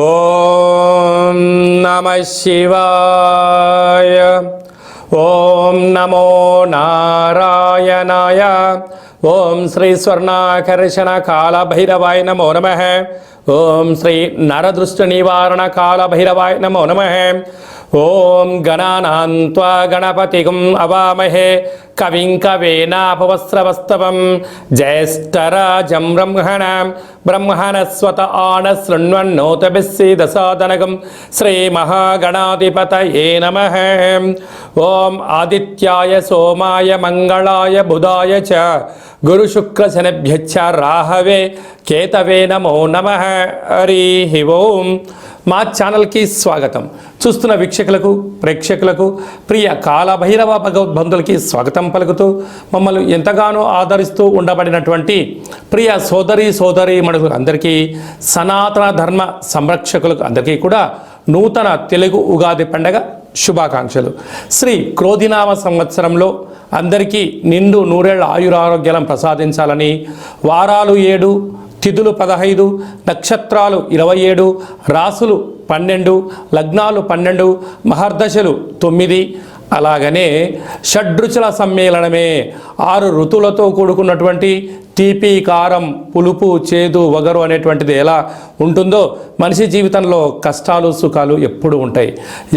ఓం నమః శివాయ. ఓం నమో నారాయణాయ. ఓం శ్రీ స్వర్ణాకర్షణ కాళభైరవాయ నమో నమః. ఓం శ్రీ నరదృష్టి నివారణ కాళభైరవాయ నమో నమః. ఓం గణానాం త్వా గణపతిం అవామహే కవిం కవేనాపవస్రవస్తవం జ్యేష్ఠరాజం బ్రహ్మణస్వత ఆన శృణ్వన్నోతభిస్సీదసాదనగం శ్రీమహాగణాధిపతయే నమః. ఓం ఆదిత్యాయ సోమాయ మంగళాయ బుధాయ చ గురుశుక్రశనిభ్యశ్చ రాహవే కేతవే నమో నమః. హరి ఓం. మా ఛానల్కి స్వాగతం. చూస్తున్న వీక్షకులకు ప్రేక్షకులకు ప్రియ కాళభైరవ భగవద్బంధులకి స్వాగతం పలుకుతూ మమ్మల్ని ఎంతగానో ఆదరిస్తూ ఉండబడినటువంటి ప్రియ సోదరి మనుషులందరికీ సనాతన ధర్మ సంరక్షకులకు అందరికీ కూడా నూతన తెలుగు ఉగాది పండగ శుభాకాంక్షలు. శ్రీ క్రోధినామ సంవత్సరంలో అందరికీ నిండు నూరేళ్ల ఆయురారోగ్యాలను ప్రసాదించాలని, వారాలు 7, తిథులు 15, నక్షత్రాలు 27, రాసులు 12, లగ్నాలు 12, మహర్దశలు 9, అలాగనే షడ్రుచుల సమ్మేళనమే 6 ఋతువులతో కూడుకున్నటువంటి తీపి, కారం, పులుపు, చేదు, వగరు అనేటువంటిది ఎలా ఉంటుందో మనిషి జీవితంలో కష్టాలు సుఖాలు ఎప్పుడు ఉంటాయి.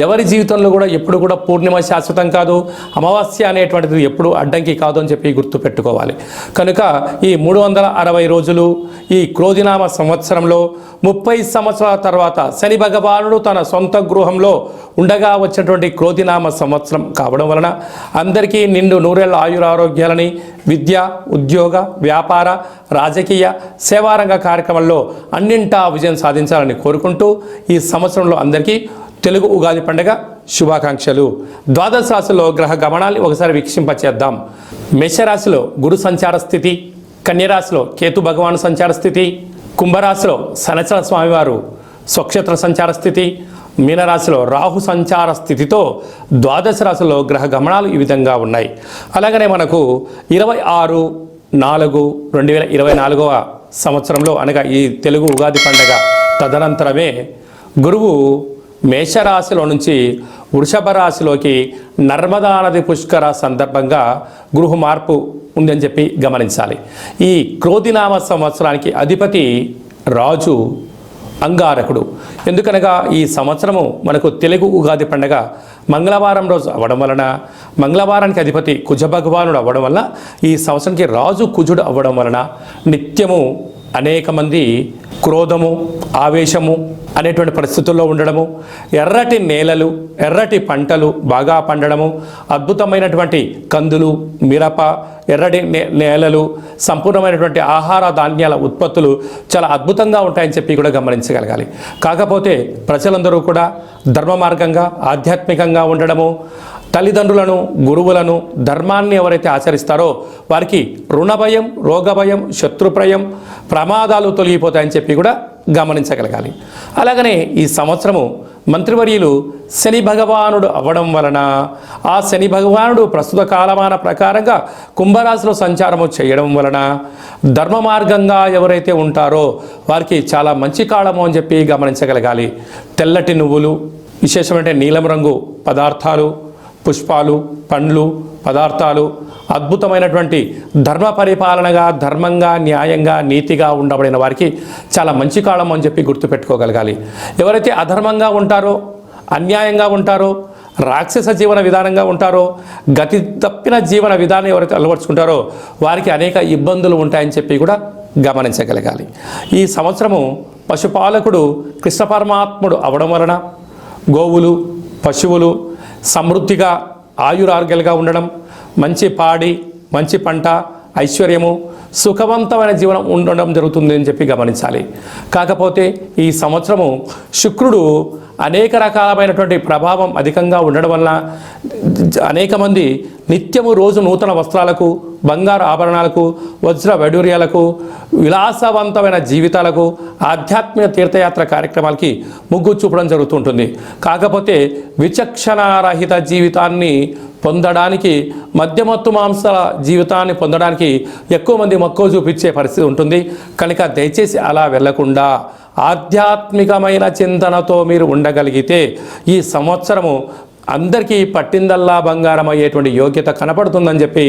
ఎవరి జీవితంలో కూడా ఎప్పుడు కూడా పూర్ణిమ శాశ్వతం కాదు, అమావాస్య అనేటువంటిది ఎప్పుడు అడ్డంకి కాదు అని చెప్పి గుర్తుపెట్టుకోవాలి. కనుక ఈ 360 రోజులు ఈ క్రోధినామ సంవత్సరంలో 30 సంవత్సరాల తర్వాత శని భగవానుడు తన సొంత గృహంలో ఉండగా వచ్చినటువంటి క్రోధినామ సంవత్సరం కావడం వలన అందరికీ నిండు నూరేళ్ల ఆయురారోగ్యాలని, విద్య, ఉద్యోగ, వ్యాపార, రాజకీయ, సేవారంగ కార్యక్రమాల్లో అన్నింటా విజయం సాధించాలని కోరుకుంటూ ఈ సంవత్సరంలో అందరికీ తెలుగు ఉగాది పండుగ శుభాకాంక్షలు. ద్వాదశ రాశిలో గ్రహ గమనాన్ని ఒకసారి వీక్షింపచేద్దాం. మేషరాశిలో గురు సంచార స్థితి, కన్యరాశిలో కేతు భగవాను సంచార స్థితి, కుంభరాశిలో శనిచర స్వామివారు స్వక్షేత్ర సంచార స్థితి, మీనరాశిలో రాహు సంచార స్థితితో ద్వాదశ రాశిలో గ్రహ గమనాలు ఈ విధంగా ఉన్నాయి. అలాగనే మనకు 26/4/2024 సంవత్సరంలో అనగా ఈ తెలుగు ఉగాది పండగ తదనంతరమే గురువు మేషరాశిలో నుంచి వృషభ రాశిలోకి నర్మదా నది పుష్కర సందర్భంగా గృహ మార్పు ఉందని చెప్పి గమనించాలి. ఈ క్రోధినామ సంవత్సరానికి అధిపతి రాజు అంగారకుడు. ఎందుకనగా ఈ సంవత్సరము మనకు తెలుగు ఉగాది పండగ మంగళవారం రోజు అవ్వడం వలన, మంగళవారానికి అధిపతి కుజ భగవానుడు అవ్వడం వలన, ఈ సంవత్సరానికి రాజు కుజుడు అవ్వడం వలన నిత్యము అనేక మంది క్రోధము, ఆవేశము అనేటువంటి పరిస్థితుల్లో ఉండడము, ఎర్రటి నేలలు, ఎర్రటి పంటలు బాగా పండడము, అద్భుతమైనటువంటి కందులు, మిరప, ఎర్రటి నేలలు, సంపూర్ణమైనటువంటి ఆహార ధాన్యాల ఉత్పత్తులు చాలా అద్భుతంగా ఉంటాయని చెప్పి కూడా గమనించగలగాలి. కాకపోతే ప్రజలందరూ కూడా ధర్మ మార్గంగా ఆధ్యాత్మికంగా ఉండడము, తల్లిదండ్రులను, గురువులను, ధర్మాన్ని ఎవరైతే ఆచరిస్తారో వారికి రుణభయం, రోగభయం, శత్రుప్రయం, ప్రమాదాలు తొలగిపోతాయని చెప్పి కూడా గమనించగలగాలి. అలాగనే ఈ సంవత్సరము మంత్రివర్యులు శని భగవానుడు అవ్వడం వలన ఆ శని భగవానుడు ప్రస్తుత కాలమాన ప్రకారంగా కుంభరాశిలో సంచారము చేయడం వలన ధర్మ మార్గంగా ఎవరైతే ఉంటారో వారికి చాలా మంచి కాలము అని చెప్పి గమనించగలగాలి. తెల్లటి నువ్వులు, విశేషమైన నీలం రంగు పదార్థాలు, పుష్పాలు, పండ్లు, పదార్థాలు, అద్భుతమైనటువంటి ధర్మ పరిపాలనగా, ధర్మంగా, న్యాయంగా, నీతిగా ఉండబడిన వారికి చాలా మంచి కాలం అని చెప్పి గుర్తుపెట్టుకోగలగాలి. ఎవరైతే అధర్మంగా ఉంటారో, అన్యాయంగా ఉంటారో, రాక్షస జీవన విధానంగా ఉంటారో, గతి తప్పిన జీవన విధానం ఎవరైతే అలవర్చుకుంటారో వారికి అనేక ఇబ్బందులు ఉంటాయని చెప్పి కూడా గమనించగలగాలి. ఈ సంవత్సరము పశుపాలకుడు కృష్ణ పరమాత్ముడు అవడం వలన గోవులు, పశువులు సమృద్ధిగా ఆయురారోగ్యాలుగా ఉండడం, మంచి పాడి, మంచి పంట, ఐశ్వర్యము, సుఖవంతమైన జీవనం ఉండడం జరుగుతుంది అని చెప్పి గమనించాలి. కాకపోతే ఈ సంవత్సరము శుక్రుడు అనేక రకాలమైనటువంటి ప్రభావం అధికంగా ఉండడం వలన అనేక మంది నిత్యము రోజు నూతన వస్త్రాలకు, బంగారు ఆభరణాలకు, వజ్ర వైడూర్యాలకు, విలాసవంతమైన జీవితాలకు, ఆధ్యాత్మిక తీర్థయాత్ర కార్యక్రమాలకి మొగ్గు చూపడం జరుగుతుంటుంది. కాకపోతే విచక్షణారహిత జీవితాన్ని పొందడానికి, మద్యమత్తు మాంసాల జీవితాన్ని పొందడానికి ఎక్కువ మంది మక్కువ చూపించే పరిస్థితి ఉంటుంది. కనుక దయచేసి అలా వెళ్లకుండా ఆధ్యాత్మికమైన చింతనతో మీరు ఉండగలిగితే ఈ సంవత్సరము అందరికీ పట్టిందల్లా బంగారం అయ్యేటువంటి యోగ్యత కనపడుతుందని చెప్పి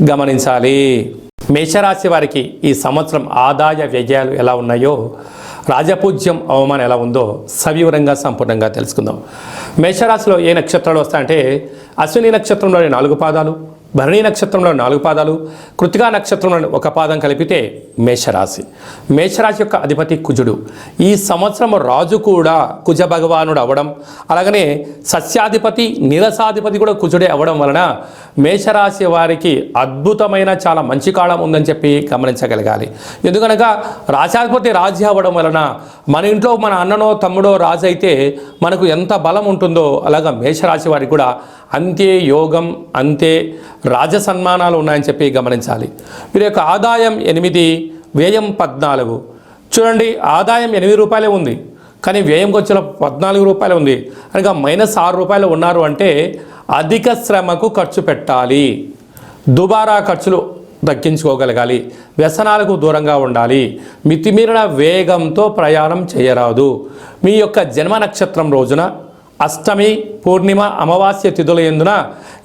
గమనించాలి. మేషరాశి వారికి ఈ సంవత్సరం ఆదాయ వ్యయాలు ఎలా ఉన్నాయో, రాజపూజ్యం అవమానం ఎలా ఉందో సవివరంగా సంపూర్ణంగా తెలుసుకుందాం. మేషరాశిలో ఏ నక్షత్రాలు వస్తాయంటే అశ్విని నక్షత్రంలోని 4 పాదాలు, భరణి నక్షత్రంలో 4 పాదాలు, కృతికా నక్షత్రంలో 1 పాదం కలిపితే మేషరాశి. మేషరాశి యొక్క అధిపతి కుజుడు. ఈ సంవత్సరం రాజు కూడా కుజ భగవానుడు అవ్వడం, అలాగనే సస్యాధిపతి నీరసాధిపతి కూడా కుజుడే అవ్వడం వలన మేషరాశి వారికి అద్భుతమైన చాలా మంచి కాలం ఉందని చెప్పి గమనించగలగాలి. ఎందుకనగా రాశాధిపతి రాజు అవ్వడం వలన మన ఇంట్లో మన అన్ననో తమ్ముడో రాజు అయితే మనకు ఎంత బలం ఉంటుందో అలాగా మేషరాశి వారికి కూడా అంతే యోగం, అంతే రాజ సన్మానాలు ఉన్నాయని చెప్పి గమనించాలి. వీరి యొక్క ఆదాయం 8, వ్యయం 14. చూడండి, ఆదాయం 8 రూపాయలే ఉంది, కానీ వ్యయంకి వచ్చిన 14 రూపాయలు ఉంది. అనగా -6 రూపాయలు ఉన్నారు అంటే అధిక శ్రమకు ఖర్చు పెట్టాలి, దుబారా ఖర్చులు తగ్గించుకోగలగాలి, వ్యసనాలకు దూరంగా ఉండాలి, మితిమీరిన వేగంతో ప్రయాణం చేయరాదు. మీ యొక్క జన్మ నక్షత్రం రోజున అష్టమి, పూర్ణిమ, అమావాస్య తిథుల యందున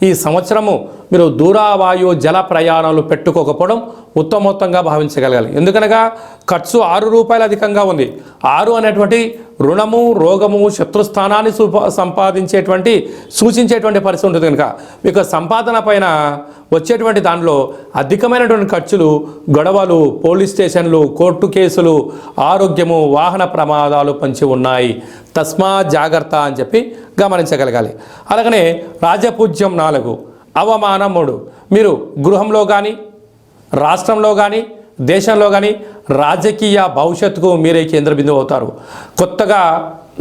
ఈ సంవత్సరము మీరు దూరావాయు జల ప్రయాణాలు పెట్టుకోకపోవడం ఉత్తమోత్తంగా భావించగలగాలి. ఎందుకనగా ఖర్చు 6 రూపాయలు అధికంగా ఉంది. 6 అనేటువంటి రుణము, రోగము, శత్రుస్థానాన్ని సంపాదించేటువంటి సూచించేటువంటి పరిస్థితి ఉంటుంది. కనుక మీకు సంపాదన పైన వచ్చేటువంటి దానిలో అధికమైనటువంటి ఖర్చులు, గొడవలు, పోలీస్ స్టేషన్లు, కోర్టు కేసులు, ఆరోగ్యము, వాహన ప్రమాదాలు పంచి ఉన్నాయి. తస్మా జాగ్రత్త అని చెప్పి గమనించగలగాలి. అలాగనే రాజపూజ్యం 4, అవమానం 3. మీరు గృహంలో కానీ, రాష్ట్రంలో కానీ, దేశంలో కానీ రాజకీయ భవిష్యత్తుకు మీరే కేంద్ర బిందువు అవుతారు. కొత్తగా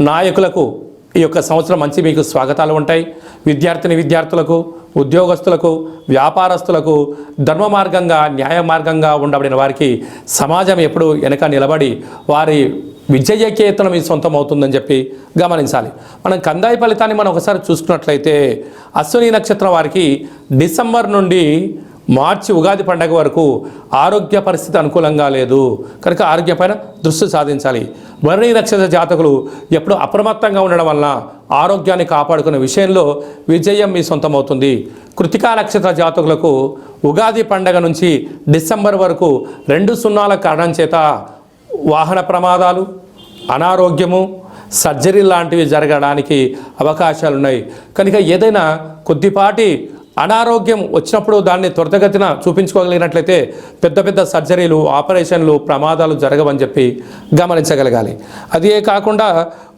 నాయకులకు ఈ యొక్క సంవత్సరం మంచి మీకు స్వాగతాలు ఉంటాయి. విద్యార్థులకు, ఉద్యోగస్తులకు, వ్యాపారస్తులకు ధర్మ మార్గంగా, న్యాయ మార్గంగా ఉండబడిన వారికి సమాజం ఎప్పుడు వెనక నిలబడి వారి విజయకేతనం మీ సొంతం అవుతుందని చెప్పి గమనించాలి. మనం కందాయి ఫలితాన్ని మనం ఒకసారి చూసుకున్నట్లయితే అశ్విని నక్షత్రం వారికి డిసెంబర్ నుండి మార్చి ఉగాది పండగ వరకు ఆరోగ్య పరిస్థితి అనుకూలంగా లేదు కనుక ఆరోగ్యపైన దృష్టి సాధించాలి. భరణి నక్షత్ర జాతకులు ఎప్పుడు అప్రమత్తంగా ఉండడం వలన ఆరోగ్యాన్ని కాపాడుకునే విషయంలో విజయం మీ సొంతమవుతుంది. కృతికా నక్షత్ర జాతకులకు ఉగాది పండగ నుంచి డిసెంబర్ వరకు 2 సున్నాల కారణం చేత వాహన ప్రమాదాలు, అనారోగ్యము, సర్జరీ లాంటివి జరగడానికి అవకాశాలు ఉన్నాయి. కనుక ఏదైనా కొద్దిపాటి అనారోగ్యం వచ్చినప్పుడు దాన్ని త్వరితగతిన చూపించుకోగలిగినట్లయితే పెద్ద పెద్ద సర్జరీలు, ఆపరేషన్లు, ప్రమాదాలు జరగవని చెప్పి గమనించగలగాలి. అదే కాకుండా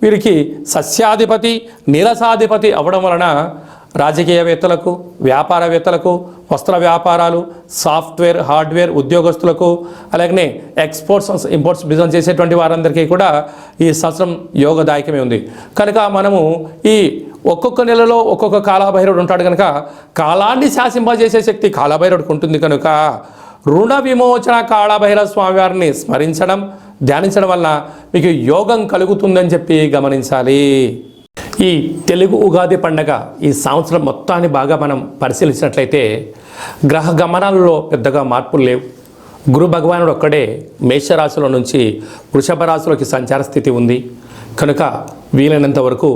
వీరికి సస్యాధిపతి నీరసాధిపతి అవ్వడం వలన రాజకీయవేత్తలకు, వ్యాపారవేత్తలకు, వస్త్ర వ్యాపారాలు, సాఫ్ట్వేర్, హార్డ్వేర్ ఉద్యోగస్తులకు, అలాగనే ఎక్స్పోర్ట్స్, ఇంపోర్ట్స్ బిజినెస్ చేసేటువంటి వారందరికీ కూడా ఈ సంవత్సరం యోగదాయకమే ఉంది. కనుక మనము ఈ ఒక్కొక్క నెలలో ఒక్కొక్క కాలభైరవుడు ఉంటాడు కనుక కాలాన్ని శాసింపజేసే శక్తి కాలభైరవుడికి ఉంటుంది. కనుక రుణ విమోచన కాళభైరవ స్వామివారిని స్మరించడం, ధ్యానించడం వల్ల మీకు యోగం కలుగుతుందని చెప్పి గమనించాలి. ఈ తెలుగు ఉగాది పండగ ఈ సంవత్సరం మొత్తాన్ని బాగా మనం పరిశీలించినట్లయితే గ్రహ గమనాలలో పెద్దగా మార్పులు లేవు. గురు భగవానుడు ఒక్కడే మేషరాశిలో నుంచి వృషభ రాశిలోకి సంచార స్థితి ఉంది. కనుక వీలైనంత వరకు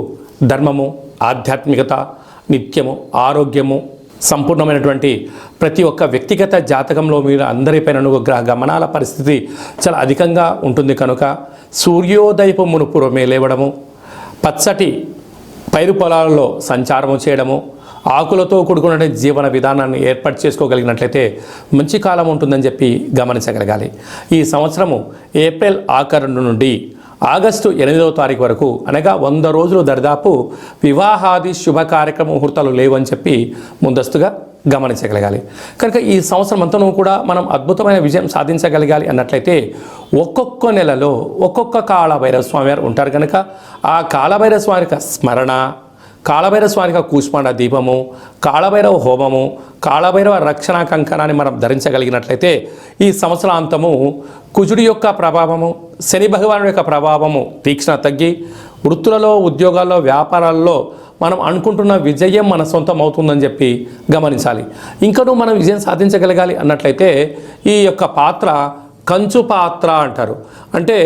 ధర్మము, ఆధ్యాత్మికత, నిత్యము, ఆరోగ్యము, సంపూర్ణమైనటువంటి ప్రతి ఒక్క వ్యక్తిగత జాతకంలో మీరు అందరిపైన గ్రహ గమనాల పరిస్థితి చాలా అధికంగా ఉంటుంది. కనుక సూర్యోదయపు మునుపురమే లేవడము, పచ్చటి పైరు పొలాలలో సంచారము చేయడము, ఆకులతో కూడుకున్న జీవన విధానాన్ని ఏర్పాటు చేసుకోగలిగినట్లయితే మంచి కాలం ఉంటుందని చెప్పి గమనించగలగాలి. ఈ సంవత్సరము ఏప్రిల్ ఆఖరు నుండి ఆగస్టు 8వ తారీఖు వరకు అనగా 100 రోజులు దరిదాపు వివాహాది శుభ కార్యక్రమ ముహూర్తాలు లేవని చెప్పి ముందస్తుగా గమనించగలగాలి. కనుక ఈ సంవత్సరం అంతనూ కూడా మనం అద్భుతమైన విజయం సాధించగలగాలి అన్నట్లయితే ఒక్కొక్క నెలలో ఒక్కొక్క కాళభైరవ స్వామి వారు ఉంటారు. కనుక ఆ కాళభైరవ స్వామి యొక్క స్మరణ, కాళభైరవ స్వామి యొక్క కూష్మాండ దీపము, కాళభైరవ హోమము, కాళభైరవ రక్షణ కంకణాన్ని మనం ధరించగలిగినట్లయితే ఈ సంవత్సరాంతము కుజుడి యొక్క ప్రభావము, శని భగవానుడి యొక్క ప్రభావము తీక్షణ తగ్గి వృత్తులలో, ఉద్యోగాల్లో, వ్యాపారాల్లో మనం అనుకుంటున్న విజయం మన సొంతం అవుతుందని చెప్పి గమనించాలి. ఇంకనూ మనం విజయం సాధించగలగాలి అన్నట్లయితే ఈ యొక్క పాత్ర కంచు పాత్ర అంటారు. అంటే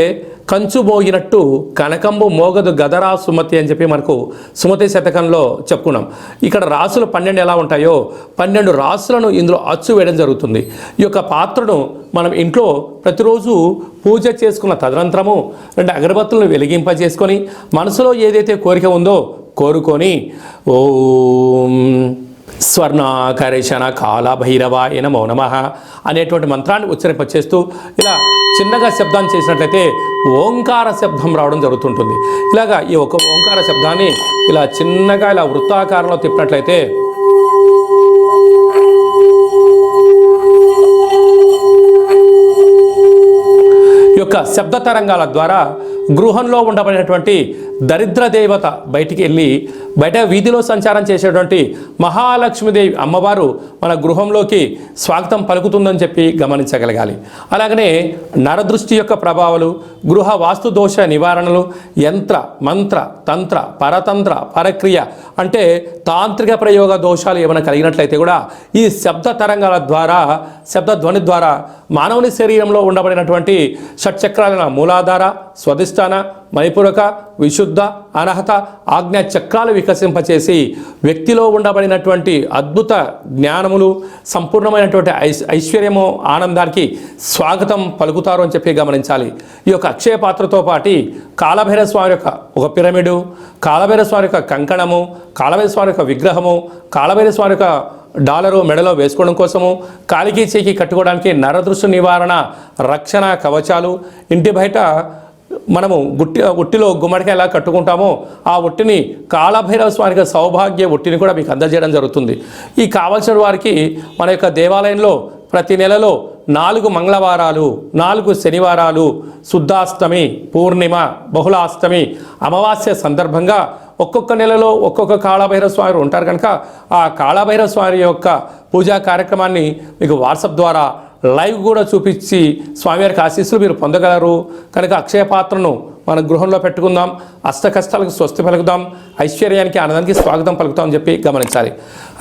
కంచు మోగినట్టు కనకంబు మోగదు గదరా సుమతి అని చెప్పి మనకు సుమతి శతకంలో చెప్పుకున్నాం. ఇక్కడ రాసులు 12 ఎలా ఉంటాయో 12 రాసులను ఇందులో అచ్చు వేయడం జరుగుతుంది. ఈ యొక్క పాత్రను మనం ఇంట్లో ప్రతిరోజు పూజ చేసుకున్న తదనంతరము 2 అగరబత్తులను వెలిగింపజేసుకొని మనసులో ఏదైతే కోరిక ఉందో కోరుకొని ఓం స్వర్ణాకర్షణ కాళభైరవాయ నమో నమః అనేటువంటి మంత్రాన్ని ఉచ్చరింపచేస్తూ ఇలా చిన్నగా శబ్దాన్ని చేసినట్లయితే ఓంకార శబ్దం రావడం జరుగుతుంటుంది. ఇలాగా ఈ ఒక ఓంకార శబ్దాన్ని ఇలా చిన్నగా ఇలా వృత్తాకారంలో తిప్పినట్లయితే ఈ యొక్క శబ్ద తరంగాల ద్వారా గృహంలో ఉండబడినటువంటి దరిద్ర దేవత బయటికి వెళ్ళి బయట వీధిలో సంచారం చేసేటువంటి మహాలక్ష్మీదేవి అమ్మవారు మన గృహంలోకి స్వాగతం పలుకుతుందని చెప్పి గమనించగలగాలి. అలాగనే నరదృష్టి యొక్క ప్రభావాలు, గృహ వాస్తు దోష నివారణలు, యంత్ర మంత్ర తంత్ర పరతంత్ర పరక్రియ అంటే తాంత్రిక ప్రయోగ దోషాలు ఏమైనా కలిగినట్లయితే కూడా ఈ శబ్ద తరంగాల ద్వారా శబ్ద ధ్వని ద్వారా మానవుని శరీరంలో ఉండబడినటువంటి షట్చక్రాల మూలాధార, స్వధిష్టాన, మణిపూరక, విశుద్ధ, అనహత, ఆజ్ఞా చక్రాలు వికసింపచేసి వ్యక్తిలో ఉండబడినటువంటి అద్భుత జ్ఞానములు, సంపూర్ణమైనటువంటి ఐశ్వర్యము, ఆనందానికి స్వాగతం పలుకుతారు అని చెప్పి గమనించాలి. ఈ యొక్క అక్షయ పాత్రతో పాటు కాళభైరవ స్వామి యొక్క ఒక పిరమిడు, కాళభైరవ స్వామి యొక్క కంకణము, కాళభైరవ స్వామి యొక్క విగ్రహము, కాళభైరవ స్వామి యొక్క డాలరు మెడలో వేసుకోవడం కోసము, కాలికి చేకి కట్టుకోవడానికి నరదృష్టి నివారణ రక్షణ కవచాలు, ఇంటి బయట మనము ఉట్టిలో గుమ్మడికాయ ఎలా కట్టుకుంటామో ఆ ఉట్టిని కాళభైరవ స్వామికి సౌభాగ్య ఉట్టిని కూడా మీకు అందజేయడం జరుగుతుంది. ఈ కావలసిన వారికి మన యొక్క దేవాలయంలో ప్రతి నెలలో 4 మంగళవారాలు, 4 శనివారాలు, శుద్ధాష్టమి, పూర్ణిమ, బహుళాష్టమి, అమావాస్య సందర్భంగా ఒక్కొక్క నెలలో ఒక్కొక్క కాళభైరవ స్వామి ఉంటారు కనుక ఆ కాళభైరవ స్వామి యొక్క పూజా కార్యక్రమాన్ని మీకు వాట్సాప్ ద్వారా లైవ్ కూడా చూపించి స్వామివారికి ఆశీస్సులు మీరు పొందగలరు. కనుక అక్షయ పాత్రను మన గృహంలో పెట్టుకుందాం, అష్ట కష్టాలకు స్వస్తి పలుకుదాం, ఐశ్వర్యానికి ఆనందానికి స్వాగతం పలుకుతాం అని చెప్పి గమనించాలి.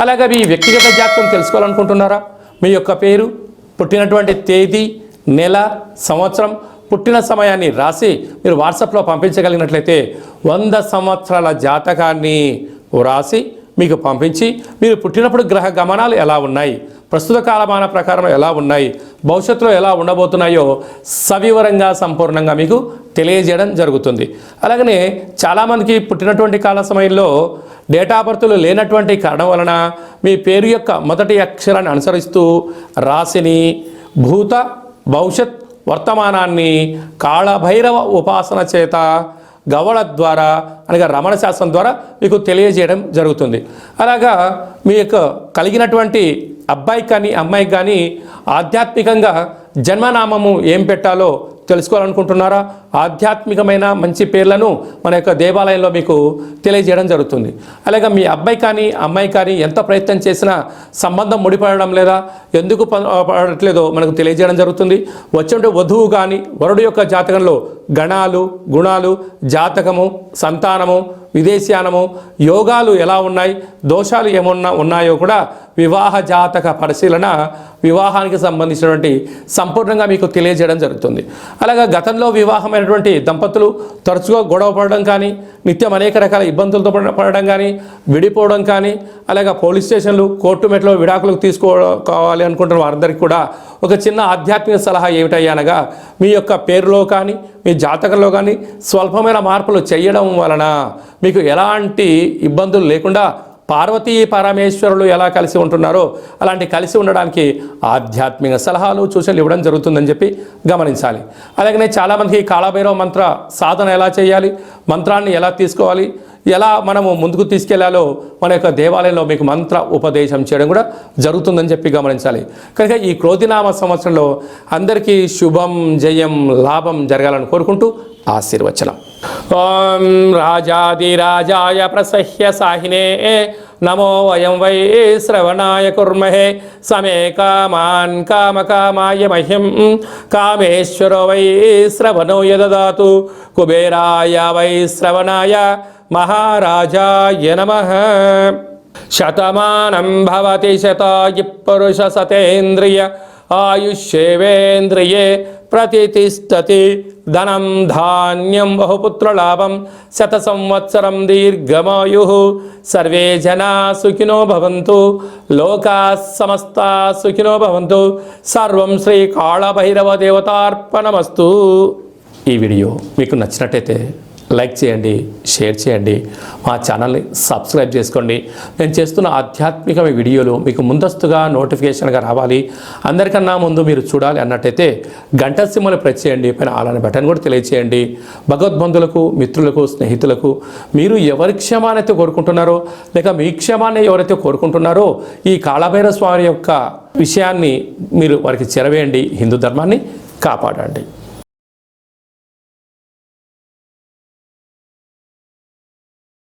అలాగే మీ వ్యక్తిగత జాతకం తెలుసుకోవాలనుకుంటున్నారా? మీ యొక్క పేరు, పుట్టినటువంటి తేదీ, నెల, సంవత్సరం, పుట్టిన సమయాన్ని రాసి మీరు వాట్సాప్లో పంపించగలిగినట్లయితే 100 సంవత్సరాల జాతకాన్ని రాసి మీకు పంపించి మీరు పుట్టినప్పుడు గ్రహ గమనాలు ఎలా ఉన్నాయి, ప్రస్తుత కాలమాన ప్రకారం ఎలా ఉన్నాయి, భవిష్యత్తులో ఎలా ఉండబోతున్నాయో సవివరంగా సంపూర్ణంగా మీకు తెలియజేయడం జరుగుతుంది. అలాగనే చాలామందికి పుట్టినటువంటి కాల సమయంలో డేటా బర్త్లు లేనటువంటి కారణం వలన మీ పేరు యొక్క మొదటి అక్షరాన్ని అనుసరిస్తూ రాశిని, భూత భవిష్యత్ వర్తమానాన్ని కాళభైరవ ఉపాసన చేత గవళ ద్వారా అనగా రమణ శాస్త్రం ద్వారా మీకు తెలియజేయడం జరుగుతుంది. అలాగా మీ యొక్క కలిగినటువంటి అబ్బాయికి కానీ అమ్మాయికి కానీ ఆధ్యాత్మికంగా జన్మనామము ఏం పెట్టాలో తెలుసుకోవాలనుకుంటున్నారా? ఆధ్యాత్మికమైన మంచి పేర్లను మన యొక్క దేవాలయంలో మీకు తెలియజేయడం జరుగుతుంది. అలాగే మీ అబ్బాయి కానీ అమ్మాయి కానీ ఎంత ప్రయత్నం చేసినా సంబంధం ముడిపడడం లేదా, ఎందుకు పడట్లేదో మనకు తెలియజేయడం జరుగుతుంది. వచ్చే వధువు కానీ వరుడు యొక్క జాతకంలో గణాలు, గుణాలు, జాతకము, సంతానము, విదేశీయానము, యోగాలు ఎలా ఉన్నాయి, దోషాలు ఏమన్నా ఉన్నాయో కూడా వివాహ జాతక పరిశీలన, వివాహానికి సంబంధించినటువంటి సంపూర్ణంగా మీకు తెలియజేయడం జరుగుతుంది. అలాగే గతంలో వివాహమైనటువంటి దంపతులు తరచుగా గొడవ పడడం కానీ, నిత్యం అనేక రకాల ఇబ్బందులతో పడడం కానీ, విడిపోవడం కానీ, అలాగే పోలీస్ స్టేషన్లు, కోర్టు మెట్లో విడాకులకు తీసుకోవాలి అనుకుంటున్న వారందరికీ కూడా ఒక చిన్న ఆధ్యాత్మిక సలహా ఏమిటయ్యా అనగా మీ యొక్క పేరులో కానీ మీ జాతకంలో కానీ స్వల్పమైన మార్పులు చేయడం వలన మీకు ఎలాంటి ఇబ్బందులు లేకుండా పార్వతీ పరమేశ్వరులు ఎలా కలిసి ఉంటున్నారో అలాంటి కలిసి ఉండడానికి ఆధ్యాత్మిక సలహాలు సూచనలు ఇవ్వడం జరుగుతుందని చెప్పి గమనించాలి. అలాగనే చాలామందికి కాళభైరవ మంత్ర సాధన ఎలా చేయాలి, మంత్రాన్ని ఎలా తీసుకోవాలి, ఎలా మనము ముందుకు తీసుకెళ్లాలో మన యొక్క దేవాలయంలో మీకు మంత్ర ఉపదేశం చేయడం కూడా జరుగుతుందని చెప్పి గమనించాలి. కనుక ఈ క్రోధినామ సంవత్సరంలో అందరికీ శుభం, జయం, లాభం జరగాలని కోరుకుంటూ ఆశీర్వచనం. ఓం రాజాదిరాజాయ ప్రసహ్య సాహినే నమో వయం వై శ్రవణాయ కుర్మహే సమే కామాన్ కామకామాయ మహ్యం కామేశ్వరో వై శ్రవణో యదదాతు కుబేరాయ వై శ్రవణాయ మహారాజాయ నమః. శతమానం భవతి శతాయు పురుష సతేంద్రియ ఆయుష్యేవేంద్రియే ప్రతిష్టతి ధనం ధాన్యం బహుపుత్రలాభం శత సంవత్సరం దీర్ఘమాయు సర్వే జనా సుఖినో భవంతు లోకా సమస్తా సుఖినో భవంతు సర్వం శ్రీ కాళభైరవ దేవతార్పణమస్తు. ఈ వీడియో మీకు నచ్చినట్టయితే లైక్ చేయండి, షేర్ చేయండి, మా ఛానల్ని సబ్స్క్రైబ్ చేసుకోండి. నేను చేస్తున్న ఆధ్యాత్మిక వీడియోలు మీకు ముందస్తుగా నోటిఫికేషన్గా రావాలి, అందరికన్నా ముందు మీరు చూడాలి అన్నట్టయితే గంట సింబల్ ప్రెస్ చేయండి, పైన అలానే బటన్ కూడా తెలియచేయండి. భగవద్బంధులకు, మిత్రులకు, స్నేహితులకు మీరు ఎవరి క్షేమానైతే కోరుకుంటున్నారో లేక మీ క్షేమాన్ని ఎవరైతే కోరుకుంటున్నారో ఈ కాళభైరవ స్వామి యొక్క విషయాన్ని మీరు వారికి చేరవేయండి. హిందూ ధర్మాన్ని కాపాడండి.